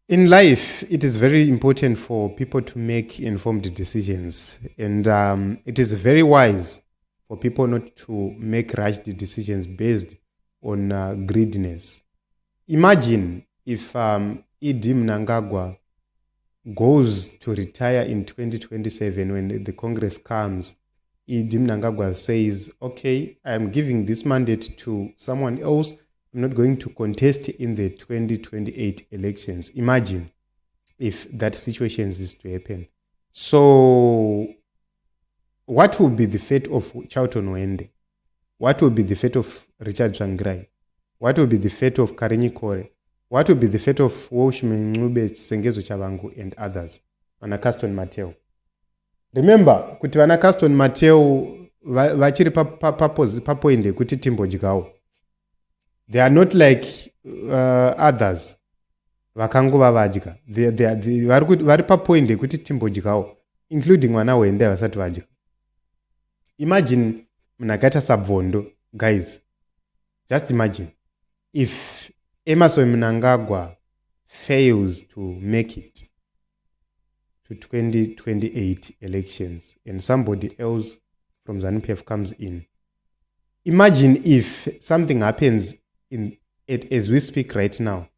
In life, it is very important for people to make informed decisions. And it is very wise for people not to make rushed decisions based on greediness. Imagine if E.D. Mnangagwa goes to retire in 2027 when the Congress comes. E.D. Mnangagwa says, okay, I am giving this mandate to someone else. I'm not going to contest in the 2028 elections. Imagine if that situation is to happen. So what will be the fate of Hwende? What will be the fate of Richard Tsvangirai? What will be the fate of Karenyi Kore? What will be the fate of Ncube, Tshabangu, and others? Vana Caston Mateo. Remember, kuti vana Caston Mateo vachiri papoinde kuti timbodyawo. They are not like others. Vakangova vadya. Vari papoinde kuti timbodyawo, including vana Hwende vasati vadya. Imagine munakaita sabvondo, guys. Just imagine if Emmerson Mnangagwa fails to make it to 2028 elections and somebody else from ZANU-PF comes in. Imagine if something happens as we speak right now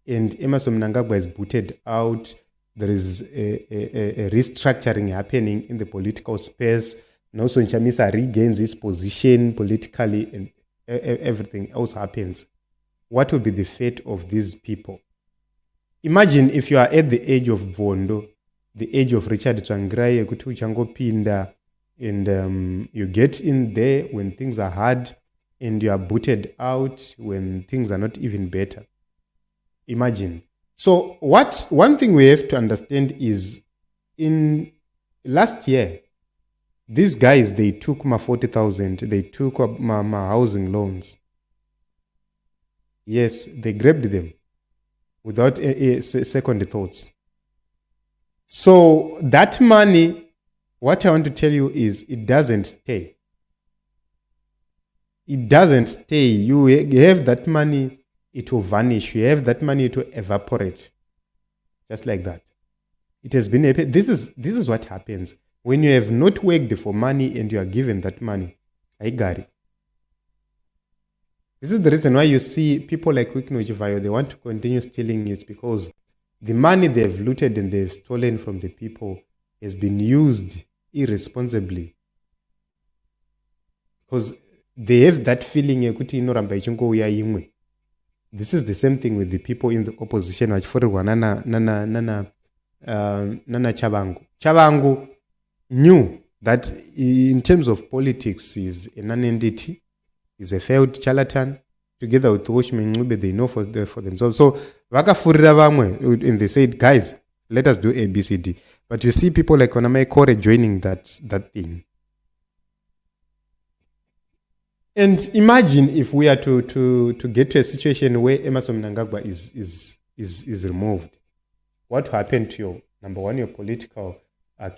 and Emmerson Mnangagwa is booted out, there is a restructuring happening in the political space, and also Nchamisa regains his position politically and everything else happens. What will be the fate of these people? Imagine if you are at the age of Vondo, the age of Richard Tsvangirai, kuti uchangopinda, and you get in there when things are hard and you are booted out when things are not even better. Imagine. So one thing we have to understand is in last year, these guys, they took my 40,000, they took my housing loans. Yes, they grabbed them without a second thoughts. So that money, what I want to tell you is it doesn't stay. It doesn't stay. You have that money, it will vanish. You have that money, it will evaporate. Just like that. It has been this is what happens when you have not worked for money and you are given that money. I got it. This is the reason why you see people like Wikinojivayo, they want to continue stealing. It's because the money they've looted and they've stolen from the people has been used irresponsibly. Because they have that feeling. This is the same thing with the people in the opposition. Nana Tshabangu. Tshabangu knew that in terms of politics is a non-entity, is a failed charlatan. Together with Ncube, they know for themselves. So vakafurira vamwe and they said, guys, let us do ABCD. But you see people like Oname Kore joining that thing. And imagine if we are to get to a situation where Emmerson Mnangagwa is removed. What will happen to your, number one, your political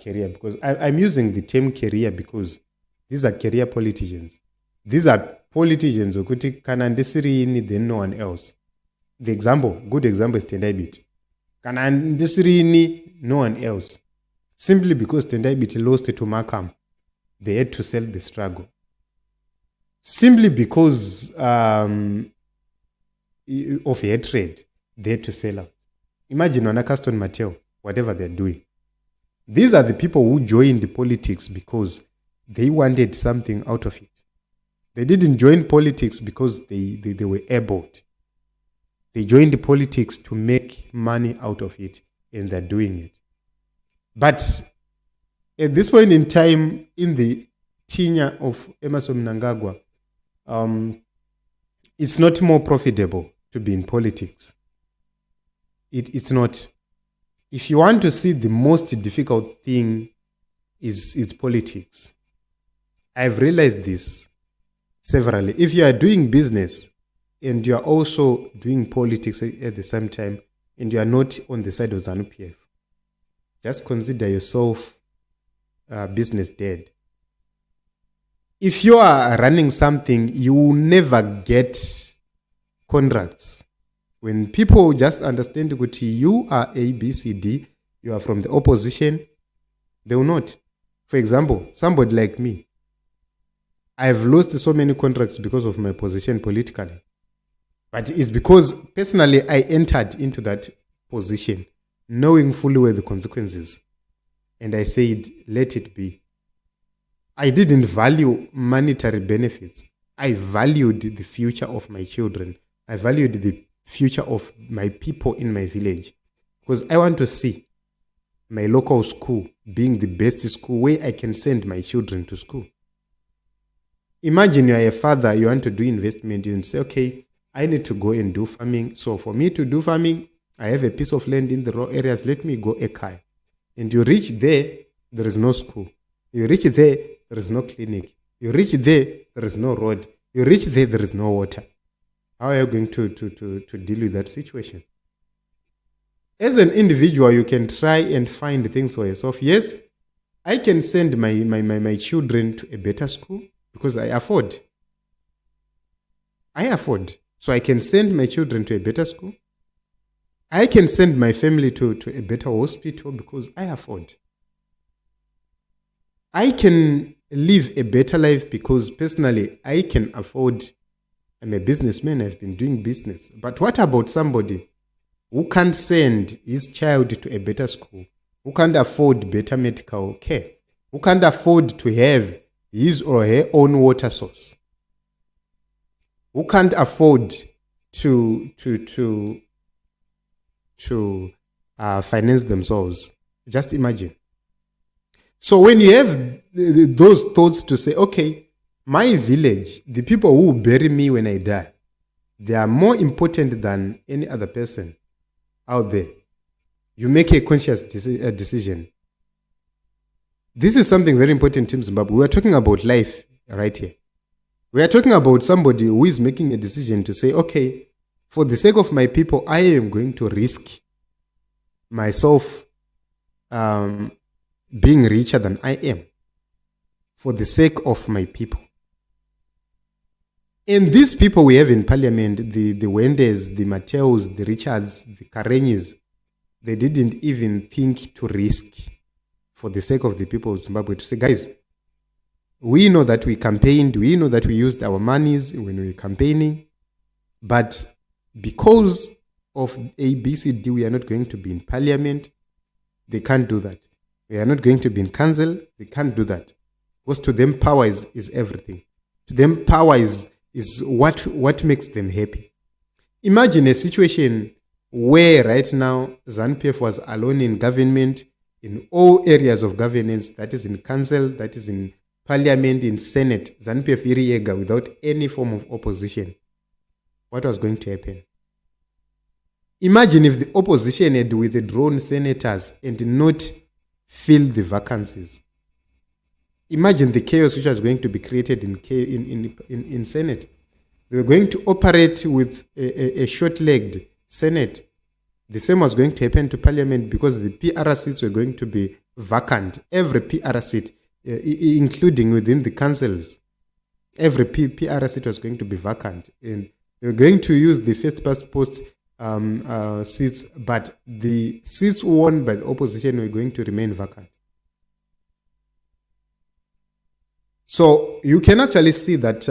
career? Because I'm using the term career because these are career politicians. These are politicians who could then no one else. The example, good example is Tendai Biti. No one else. Simply because Tendai Biti lost to Markham, they had to sell the struggle. Simply because of hatred, they had to sell out. Imagine Vana Caston Mateo, whatever they're doing. These are the people who joined the politics because they wanted something out of it. They didn't join politics because they were able. They joined the politics to make money out of it, and they're doing it. But at this point in time, in the tenure of Emmerson Mnangagwa, it's not more profitable to be in politics. It's not. If you want to see the most difficult thing is politics. I've realized this severally. If you are doing business and you are also doing politics at the same time and you are not on the side of ZANU-PF, just consider yourself business dead. If you are running something, you will never get contracts. When people just understand that you are A, B, C, D, you are from the opposition, they will not. For example, somebody like me, I've lost so many contracts because of my position politically. But it's because personally I entered into that position knowing fully well the consequences. And I said, let it be. I didn't value monetary benefits. I valued the future of my children. I valued the future of my people in my village. Because I want to see my local school being the best school where I can send my children to school. Imagine you are a father, you want to do investment, you say, okay, I need to go and do farming. So for me to do farming, I have a piece of land in the raw areas, let me go acquire. And you reach there, there is no school. You reach there, there is no clinic. You reach there, there is no road. You reach there, there is no water. How are you going to deal with that situation? As an individual, you can try and find things for yourself. Yes, I can send my children to a better school because I afford. So I can send my children to a better school. I can send my family to a better hospital because I afford. I can live a better life because personally I can afford. I'm a businessman, I've been doing business. But what about somebody who can't send his child to a better school, who can't afford better medical care, who can't afford to have his or her own water source, who can't afford to finance themselves? Just imagine. So when you have those thoughts to say, okay, my village, the people who will bury me when I die, they are more important than any other person out there. You make a conscious decision. This is something very important in Zimbabwe. We are talking about life right here. We are talking about somebody who is making a decision to say, okay, for the sake of my people, I am going to risk myself being richer than I am for the sake of my people. And these people we have in parliament, the Hwendes, the Mateus, the Richards, the Karenis, they didn't even think to risk for the sake of the people of Zimbabwe to say, guys, we know that we campaigned, we know that we used our monies when we were campaigning, but because of ABCD, we are not going to be in parliament. They can't do that. We are not going to be in council. They can't do that. Because to them, power is everything. To them, power is what makes them happy. Imagine a situation where right now ZANU-PF was alone in government, in all areas of governance, that is in council, that is in parliament, in senate, ZANU-PF iriega without any form of opposition. What was going to happen? Imagine if the opposition had withdrawn senators and not filled the vacancies. Imagine the chaos which was going to be created in Senate. They were going to operate with a short-legged Senate. The same was going to happen to Parliament because the PR seats were going to be vacant. Every PR seat, including within the councils, every PR seat was going to be vacant. And they were going to use the first past post seats, but the seats won by the opposition were going to remain vacant. So you can actually see that,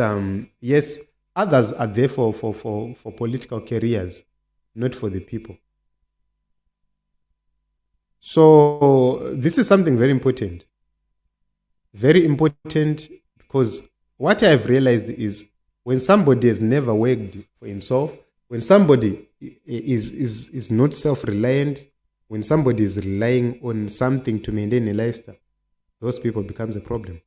yes, others are there for political careers, not for the people. So this is something very important. Very important, because what I've realized is when somebody has never worked for himself, when somebody is not self-reliant, when somebody is relying on something to maintain a lifestyle, those people becomes a problem.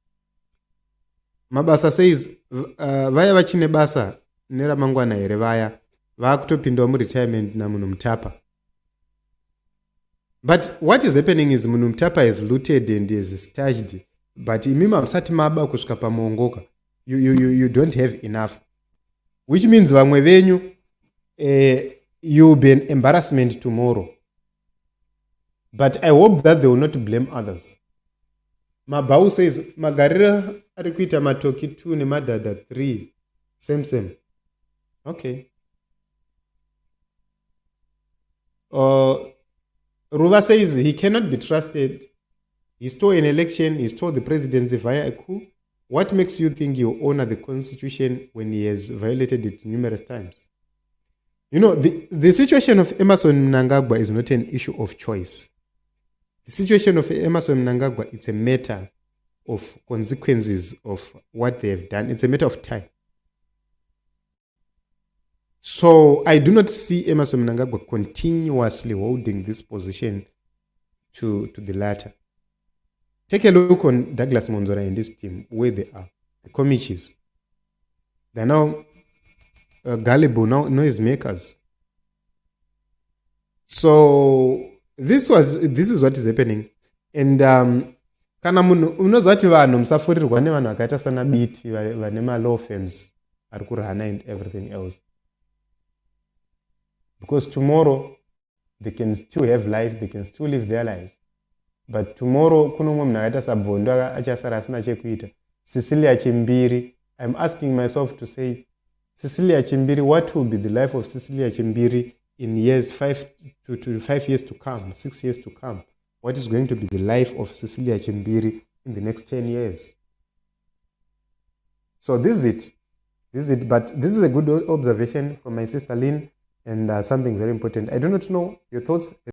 Mabasa says, vaya vachine basa, nera mangwana ere vaya, vakutopinda mu retirement na munumtapa. But what is happening is munumtapa is looted and is stashed. But imima msati maba kushuka pamongoka. You don't have enough. Which means vamwe venyu, you'll be an embarrassment tomorrow. But I hope that they will not blame others. Mabau says, Magarira arikuita matoki 2 ne madada 3. Same. Okay. Ruva says he cannot be trusted. He stole an election, he stole the presidency via a coup. What makes you think he will honor the constitution when he has violated it numerous times? The situation of Emmerson Mnangagwa is not an issue of choice. The situation of Emmerson Mnangagwa, it's a matter of consequences of what they have done. It's a matter of time. So I do not see Emmerson Mnangagwa continuously holding this position to the latter. Take a look on Douglas Monzora and this team, where they are, the committees. They're now gullible, noise makers. So this is what is happening. And kana munhu unozvati vanhu musafurirwa nevanhu vakaita sana biti vane ma-law firms ari kurana and everything else, because tomorrow they can still have life, they can still live their lives, but tomorrow kuno mumwe munhu akaita sabvondo achasara asina chekuita. Cecilia Chimbiri, I'm asking myself to say, Cecilia Chimbiri, what will be the life of Cecilia Chimbiri in years 5 years to come, 6 years to come? What is going to be the life of Cecilia Chimbiri in the next 10 years? So this is it. But this is a good observation from my sister Lynn, and something very important. I do not know your thoughts.